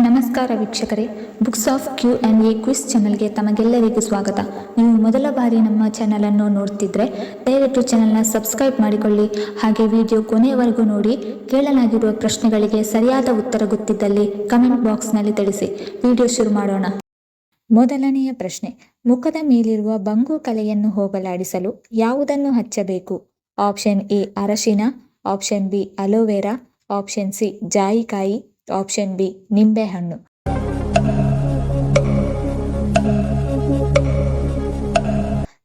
ನಮಸ್ಕಾರ ವೀಕ್ಷಕರೇ, books of Q and A quiz ಚಾನಲ್ಗೆ ತಮಗೆಲ್ಲರಿಗೂ ಸ್ವಾಗತ. ನೀವು ಮೊದಲ ಬಾರಿ ನಮ್ಮ ಚಾನಲನ್ನು ನೋಡ್ತಿದ್ರೆ ದಯವಿಟ್ಟು ಚಾನಲ್ನ ಸಬ್ಸ್ಕ್ರೈಬ್ ಮಾಡಿಕೊಳ್ಳಿ. ಹಾಗೆ ವಿಡಿಯೋ ಕೊನೆಯವರೆಗೂ ನೋಡಿ. ಕೇಳಲಾಗಿರುವ ಪ್ರಶ್ನೆಗಳಿಗೆ ಸರಿಯಾದ ಉತ್ತರ ಗೊತ್ತಿದ್ದಲ್ಲಿ ಕಮೆಂಟ್ ಬಾಕ್ಸ್ನಲ್ಲಿ ತಿಳಿಸಿ. ವಿಡಿಯೋ ಶುರು ಮಾಡೋಣ. ಮೊದಲನೆಯ ಪ್ರಶ್ನೆ, ಮುಖದ ಮೇಲಿರುವ ಬಂಗು ಕಲೆಯನ್ನು ಹೋಗಲಾಡಿಸಲು ಯಾವುದನ್ನು ಹಚ್ಚಬೇಕು? ಆಪ್ಷನ್ ಎ ಅರಶಿನ, option B aloe vera, option C ಜಾಯಿಕಾಯಿ, ಆಪ್ಷನ್ ಬಿ ನಿಂಬೆಹಣ್ಣು.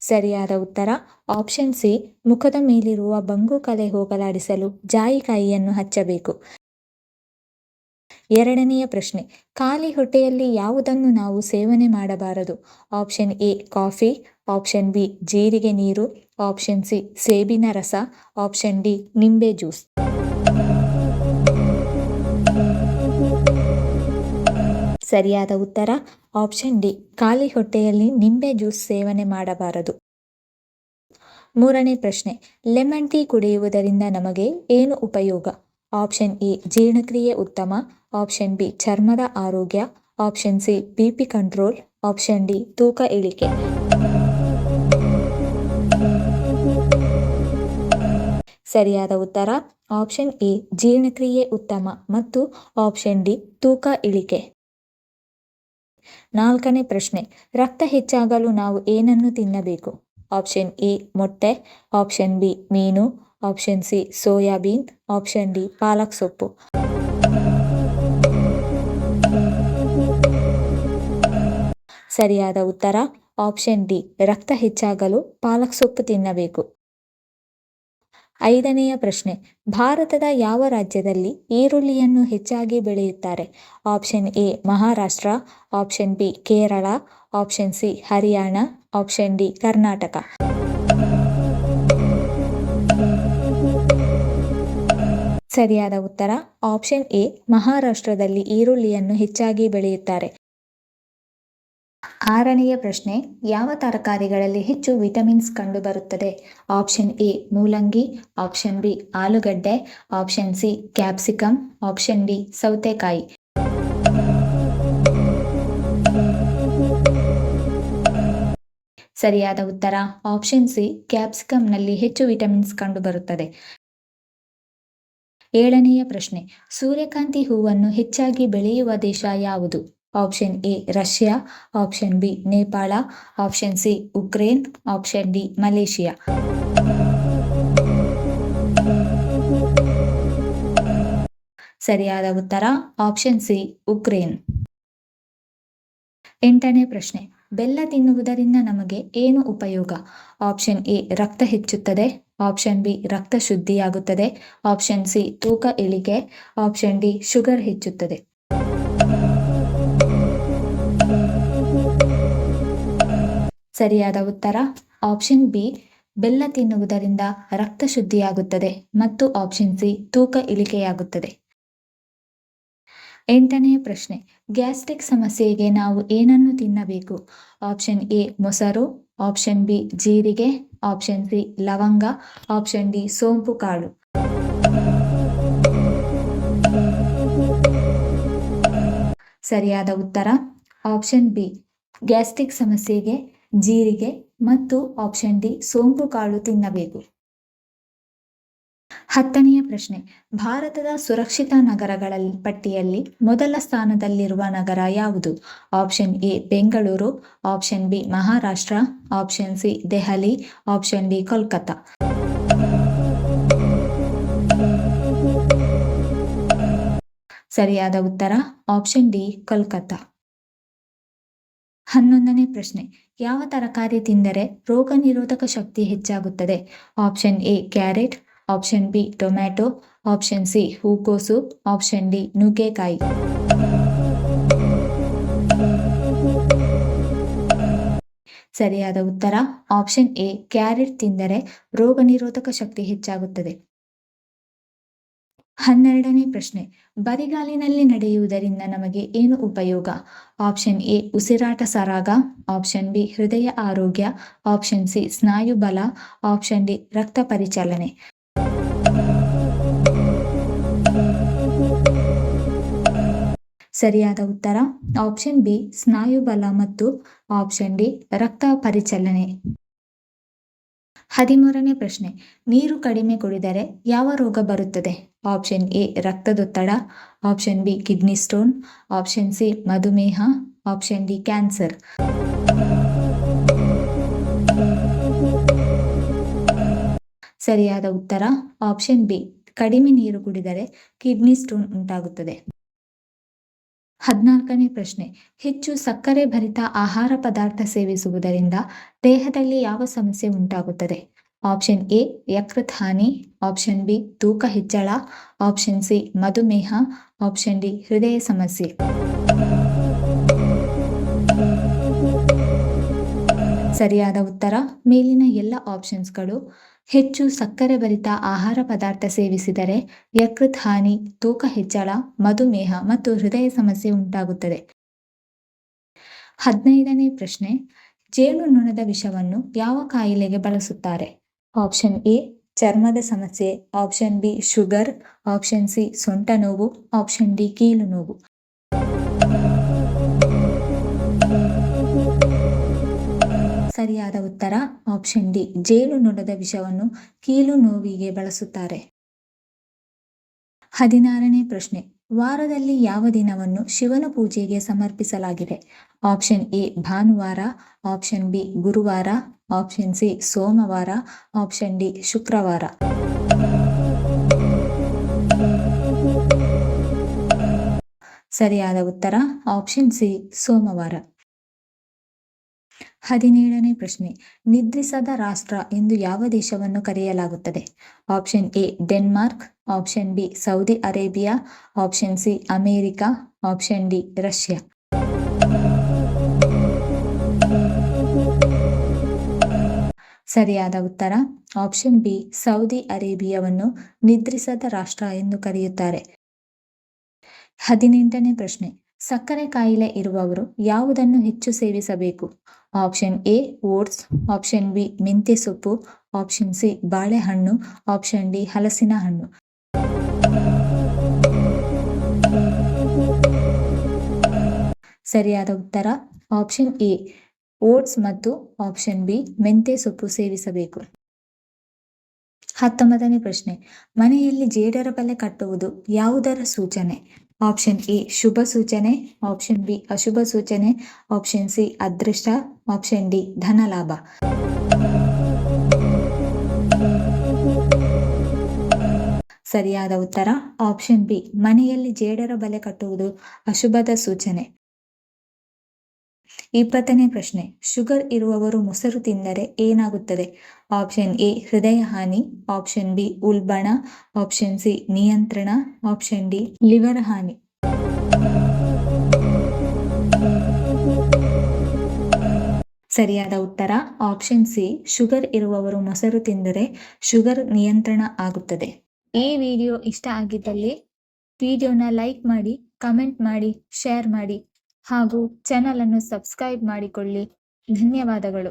ಸರಿಯಾದ ಉತ್ತರ ಆಪ್ಷನ್ ಸಿ, ಮುಖದ ಮೇಲಿರುವ ಬಂಗು ಕಲೆ ಹೋಗಲಾಡಿಸಲು ಜಾಯಿಕಾಯಿಯನ್ನು ಹಚ್ಚಬೇಕು. ಎರಡನೆಯ ಪ್ರಶ್ನೆ, ಖಾಲಿ ಹೊಟ್ಟೆಯಲ್ಲಿ ಯಾವುದನ್ನು ನಾವು ಸೇವನೆ ಮಾಡಬಾರದು? Option A coffee, option B ಜೀರಿಗೆ ನೀರು, ಆಪ್ಷನ್ ಸಿ ಸೇಬಿನ ರಸ, ಆಪ್ಷನ್ ಡಿ ನಿಂಬೆ ಜ್ಯೂಸ್. ಸರಿಯಾದ ಉತ್ತರ ಆಪ್ಷನ್ ಡಿ, ಖಾಲಿ ಹೊಟ್ಟೆಯಲ್ಲಿ ನಿಂಬೆ ಜ್ಯೂಸ್ ಸೇವನೆ ಮಾಡಬಾರದು. ಮೂರನೇ ಪ್ರಶ್ನೆ, ಲೆಮನ್ ಟೀ ಕುಡಿಯುವುದರಿಂದ ನಮಗೆ ಏನು ಉಪಯೋಗ? ಆಪ್ಷನ್ ಎ ಜೀರ್ಣಕ್ರಿಯೆ ಉತ್ತಮ, ಆಪ್ಷನ್ ಬಿ ಚರ್ಮದ ಆರೋಗ್ಯ, option C BP control, option D ತೂಕ ಇಳಿಕೆ. ಸರಿಯಾದ ಉತ್ತರ ಆಪ್ಷನ್ ಎ ಜೀರ್ಣಕ್ರಿಯೆ ಉತ್ತಮ ಮತ್ತು ಆಪ್ಷನ್ ಡಿ ತೂಕ ಇಳಿಕೆ. ನಾಲ್ಕನೇ ಪ್ರಶ್ನೆ, ರಕ್ತ ಹೆಚ್ಚಾಗಲು ನಾವು ಏನನ್ನು ತಿನ್ನಬೇಕು? ಆಪ್ಷನ್ ಎ ಮೊಟ್ಟೆ, ಆಪ್ಷನ್ ಬಿ ಮೀನು, option C soybean, option D ಪಾಲಕ್ ಸೊಪ್ಪು. ಸರಿಯಾದ ಉತ್ತರ ಆಪ್ಷನ್ ಡಿ, ರಕ್ತ ಹೆಚ್ಚಾಗಲು ಪಾಲಕ್ ಸೊಪ್ಪು ತಿನ್ನಬೇಕು. ಐದನೆಯ ಪ್ರಶ್ನೆ, ಭಾರತದ ಯಾವ ರಾಜ್ಯದಲ್ಲಿ ಈರುಳ್ಳಿಯನ್ನು ಹೆಚ್ಚಾಗಿ ಬೆಳೆಯುತ್ತಾರೆ? Option A Maharashtra, option B Kerala, option C Haryana, option D Karnataka. ಸರಿಯಾದ ಉತ್ತರ ಆಪ್ಷನ್ ಎ ಮಹಾರಾಷ್ಟ್ರದಲ್ಲಿ ಈರುಳ್ಳಿಯನ್ನು ಹೆಚ್ಚಾಗಿ ಬೆಳೆಯುತ್ತಾರೆ. ಆರನೆಯ ಪ್ರಶ್ನೆ, ಯಾವ ತರಕಾರಿಗಳಲ್ಲಿ ಹೆಚ್ಚು ವಿಟಮಿನ್ಸ್ ಕಂಡುಬರುತ್ತದೆ? ಆಪ್ಷನ್ ಎ ಮೂಲಂಗಿ, ಆಪ್ಷನ್ ಬಿ ಆಲೂಗಡ್ಡೆ, option C capsicum, option D ಸೌತೆಕಾಯಿ. ಸರಿಯಾದ ಉತ್ತರ ಆಪ್ಷನ್ ಸಿ, ಕ್ಯಾಪ್ಸಿಕಮ್ನಲ್ಲಿ ಹೆಚ್ಚು ವಿಟಮಿನ್ಸ್ ಕಂಡುಬರುತ್ತದೆ. ಏಳನೆಯ ಪ್ರಶ್ನೆ, ಸೂರ್ಯಕಾಂತಿ ಹೂವನ್ನು ಹೆಚ್ಚಾಗಿ ಬೆಳೆಯುವ ದೇಶ ಯಾವುದು? Option A Russia, option B Nepal, option C Ukraine, option D Malaysia. ಸರಿಯಾದ ಉತ್ತರ ಆಪ್ಷನ್ ಸಿ ಉಕ್ರೇನ್. ಎಂಟನೇ ಪ್ರಶ್ನೆ, ಬೆಲ್ಲ ತಿನ್ನುವುದರಿಂದ ನಮಗೆ ಏನು ಉಪಯೋಗ? ಆಪ್ಷನ್ ಎ ರಕ್ತ ಹೆಚ್ಚುತ್ತದೆ, ಆಪ್ಷನ್ ಬಿ ರಕ್ತ ಶುದ್ಧಿಯಾಗುತ್ತದೆ, ಆಪ್ಷನ್ ಸಿ ತೂಕ ಇಳಿಕೆ, ಆಪ್ಷನ್ ಡಿ ಶುಗರ್ ಹೆಚ್ಚುತ್ತದೆ. ಸರಿಯಾದ ಉತ್ತರ ಆಪ್ಷನ್ ಬಿ, ಬೆಲ್ಲ ತಿನ್ನುವುದರಿಂದ ರಕ್ತ ಶುದ್ಧಿಯಾಗುತ್ತದೆ ಮತ್ತು ಆಪ್ಷನ್ ಸಿ ತೂಕ ಇಳಿಕೆಯಾಗುತ್ತದೆ. ಎಂಟನೆಯ ಪ್ರಶ್ನೆ, ಗ್ಯಾಸ್ಟ್ರಿಕ್ ಸಮಸ್ಯೆಗೆ ನಾವು ಏನನ್ನು ತಿನ್ನಬೇಕು? ಆಪ್ಷನ್ ಎ ಮೊಸರು, ಆಪ್ಷನ್ ಬಿ ಜೀರಿಗೆ, ಆಪ್ಷನ್ ಸಿ ಲವಂಗ, ಆಪ್ಷನ್ ಡಿ ಸೋಂಪು ಕಾಳು. ಸರಿಯಾದ ಉತ್ತರ ಆಪ್ಷನ್ ಬಿ, ಗ್ಯಾಸ್ಟ್ರಿಕ್ ಸಮಸ್ಯೆಗೆ ಜೀರಿಗೆ ಮತ್ತು ಆಪ್ಷನ್ ಡಿ ಸೋಂಪು ಕಾಳು ತಿನ್ನಬೇಕು. ಹತ್ತನೆಯ ಪ್ರಶ್ನೆ, ಭಾರತದ ಸುರಕ್ಷಿತ ನಗರಗಳ ಪಟ್ಟಿಯಲ್ಲಿ ಮೊದಲ ಸ್ಥಾನದಲ್ಲಿರುವ ನಗರ ಯಾವುದು? Option A Bengaluru, option B Maharashtra, option C Delhi, option D Kolkata. ಸರಿಯಾದ ಉತ್ತರ ಆಪ್ಷನ್ ಡಿ ಕೋಲ್ಕತ್ತಾ. 11ನೇ ಪ್ರಶ್ನೆ, ಯಾವ ತರಕಾರಿ ತಿಂದರೆ ರೋಗ ನಿರೋಧಕ ಶಕ್ತಿ ಹೆಚ್ಚಾಗುತ್ತದೆ? Option A carrot, option B tomato, option C ಹೂಕೋಸು, ಆಪ್ಷನ್ ಡಿ ನುಗ್ಗೆಕಾಯಿ. ಸರಿಯಾದ ಉತ್ತರ ಆಪ್ಷನ್ ಎ ಕ್ಯಾರೆಟ್ ತಿಂದರೆ ರೋಗ ನಿರೋಧಕ ಶಕ್ತಿ ಹೆಚ್ಚಾಗುತ್ತದೆ. 12ನೇ ಪ್ರಶ್ನೆ, ಬರಿಗಾಲಿನಲ್ಲಿ ನಡೆಯುವುದರಿಂದ ನಮಗೆ ಏನು ಉಪಯೋಗ? ಆಪ್ಷನ್ ಎ ಉಸಿರಾಟ ಸರಾಗ, ಆಪ್ಷನ್ ಬಿ ಹೃದಯ ಆರೋಗ್ಯ, ಆಪ್ಷನ್ ಸಿ ಸ್ನಾಯು ಬಲ, ಆಪ್ಷನ್ ಡಿ ರಕ್ತ ಪರಿಚಲನೆ. ಸರಿಯಾದ ಉತ್ತರ ಆಪ್ಷನ್ ಬಿ ಸ್ನಾಯುಬಲ ಮತ್ತು ಆಪ್ಷನ್ ಡಿ ರಕ್ತ ಪರಿಚಲನೆ. 13ನೇ ಪ್ರಶ್ನೆ, ನೀರು ಕಡಿಮೆ ಕುಡಿದರೆ ಯಾವ ರೋಗ ಬರುತ್ತದೆ? ಆಪ್ಷನ್ ಎ ರಕ್ತದೊತ್ತಡ, option B kidney stone, option C ಮಧುಮೇಹ, ಆಪ್ಷನ್ ಡಿ ಕ್ಯಾನ್ಸರ್. ಸರಿಯಾದ ಉತ್ತರ ಆಪ್ಷನ್ ಬಿ ಕಡಿಮೆ ನೀರು ಕುಡಿದರೆ ಕಿಡ್ನಿ ಸ್ಟೋನ್ ಉಂಟಾಗುತ್ತದೆ. 14ನೇ ಪ್ರಶ್ನೆ, ಹೆಚ್ಚು ಸಕ್ಕರೆ ಭರಿತ ಆಹಾರ ಪದಾರ್ಥ ಸೇವಿಸುವುದರಿಂದ ದೇಹದಲ್ಲಿ ಯಾವ ಸಮಸ್ಯೆ ಉಂಟಾಗುತ್ತದೆ? ಆಪ್ಷನ್ ಎ ಯಕೃತ್ ಹಾನಿ, ಆಪ್ಷನ್ ಬಿ ತೂಕ ಹೆಚ್ಚಳ, ಆಪ್ಷನ್ ಸಿ ಮಧುಮೇಹ, ಆಪ್ಷನ್ ಡಿ ಹೃದಯ ಸಮಸ್ಯೆ. ಸರಿಯಾದ ಉತ್ತರ ಮೇಲಿನ ಎಲ್ಲ ಆಪ್ಷನ್ಸ್ಗಳು. ಹೆಚ್ಚು ಸಕ್ಕರೆ ಭರಿತ ಆಹಾರ ಪದಾರ್ಥ ಸೇವಿಸಿದರೆ ಯಕೃತ್ ಹಾನಿ, ತೂಕ ಹೆಚ್ಚಳ, ಮಧುಮೇಹ ಮತ್ತು ಹೃದಯ ಸಮಸ್ಯೆ ಉಂಟಾಗುತ್ತದೆ. 15ನೇ ಪ್ರಶ್ನೆ, ಜೇನುನೊಣದ ವಿಷವನ್ನು ಯಾವ ಕಾಯಿಲೆಗೆ ಬಳಸುತ್ತಾರೆ? ಆಪ್ಷನ್ ಎ ಚರ್ಮದ ಸಮಸ್ಯೆ, option B sugar, option C ಸೊಂಟ ನೋವು, ಆಪ್ಷನ್ ಡಿ ಕೀಲು ನೋವು. ಸರಿಯಾದ ಉತ್ತರ ಆಪ್ಷನ್ ಡಿ ಜೇನುನೊಣದ ವಿಷವನ್ನು ಕೀಲು ನೋವಿಗೆ ಬಳಸುತ್ತಾರೆ. 16ನೇ ಪ್ರಶ್ನೆ, ವಾರದಲ್ಲಿ ಯಾವ ದಿನವನ್ನು ಶಿವನ ಪೂಜೆಗೆ ಸಮರ್ಪಿಸಲಾಗಿದೆ? ಆಪ್ಷನ್ ಎ ಭಾನುವಾರ, ಆಪ್ಷನ್ ಬಿ ಗುರುವಾರ, ಆಪ್ಷನ್ ಸಿ ಸೋಮವಾರ, ಆಪ್ಷನ್ ಡಿ ಶುಕ್ರವಾರ. ಸರಿಯಾದ ಉತ್ತರ ಆಪ್ಷನ್ ಸಿ ಸೋಮವಾರ. 17ನೇ ಪ್ರಶ್ನೆ, ನಿದ್ರಿಸದ ರಾಷ್ಟ್ರ ಎಂದು ಯಾವ ದೇಶವನ್ನು ಕರೆಯಲಾಗುತ್ತದೆ? Option A Denmark, option B Saudi Arabia, option C America, option D Russia. ಸರಿಯಾದ ಉತ್ತರ ಆಪ್ಷನ್ ಬಿ ಸೌದಿ ಅರೇಬಿಯಾವನ್ನು ನಿದ್ರಿಸದ ರಾಷ್ಟ್ರ ಎಂದು ಕರೆಯುತ್ತಾರೆ. 18ನೇ ಪ್ರಶ್ನೆ, ಸಕ್ಕರೆ ಕಾಯಿಲೆ ಇರುವವರು ಯಾವುದನ್ನು ಹೆಚ್ಚು ಸೇವಿಸಬೇಕು? Option A oats, option B ಮೆಂತ್ಯ ಸೊಪ್ಪು, ಆಪ್ಷನ್ ಸಿ ಬಾಳೆಹಣ್ಣು, ಆಪ್ಷನ್ ಡಿ ಹಲಸಿನ ಹಣ್ಣು. ಸರಿಯಾದ ಉತ್ತರ ಆಪ್ಷನ್ ಎ ಓಟ್ಸ್ ಮತ್ತು ಆಪ್ಷನ್ ಬಿ ಮೆಂತ್ಯ ಸೊಪ್ಪು ಸೇವಿಸಬೇಕು. 19ನೇ ಪ್ರಶ್ನೆ, ಮನೆಯಲ್ಲಿ ಜೇಡರ ಬಲೆ ಕಟ್ಟುವುದು ಯಾವುದರ ಸೂಚನೆ? ಆಪ್ಷನ್ ಎ ಶುಭ ಸೂಚನೆ, ಆಪ್ಷನ್ ಬಿ ಅಶುಭ ಸೂಚನೆ, ಆಪ್ಷನ್ ಸಿ ಅದೃಷ್ಟ, ಆಪ್ಷನ್ ಡಿ ಧನ ಲಾಭ. ಸರಿಯಾದ ಉತ್ತರ ಆಪ್ಷನ್ ಬಿ ಮನೆಯಲ್ಲಿ ಜೇಡರ ಬಲೆ ಕಟ್ಟುವುದು ಅಶುಭದ ಸೂಚನೆ. 20ನೇ ಪ್ರಶ್ನೆ, ಶುಗರ್ ಇರುವವರು ಮೊಸರು ತಿಂದರೆ ಏನಾಗುತ್ತದೆ? ಆಪ್ಷನ್ ಎ ಹೃದಯ ಹಾನಿ, ಆಪ್ಷನ್ ಬಿ ಉಲ್ಬಣ, ಆಪ್ಷನ್ ಸಿ ನಿಯಂತ್ರಣ, ಆಪ್ಷನ್ ಡಿ ಲಿವರ್ ಹಾನಿ. ಸರಿಯಾದ ಉತ್ತರ ಆಪ್ಷನ್ ಸಿ ಶುಗರ್ ಇರುವವರು ಮೊಸರು ತಿಂದರೆ ಶುಗರ್ ನಿಯಂತ್ರಣ ಆಗುತ್ತದೆ. ಈ ವಿಡಿಯೋ ಇಷ್ಟ ಆಗಿದ್ದಲ್ಲಿ ವಿಡಿಯೋನ ಲೈಕ್ ಮಾಡಿ, ಕಮೆಂಟ್ ಮಾಡಿ, ಶೇರ್ ಮಾಡಿ ಹಾಗೂ ಚಾನಲ್ ಅನ್ನು ಸಬ್ಸ್ಕ್ರೈಬ್ ಮಾಡಿಕೊಳ್ಳಿ. ಧನ್ಯವಾದಗಳು.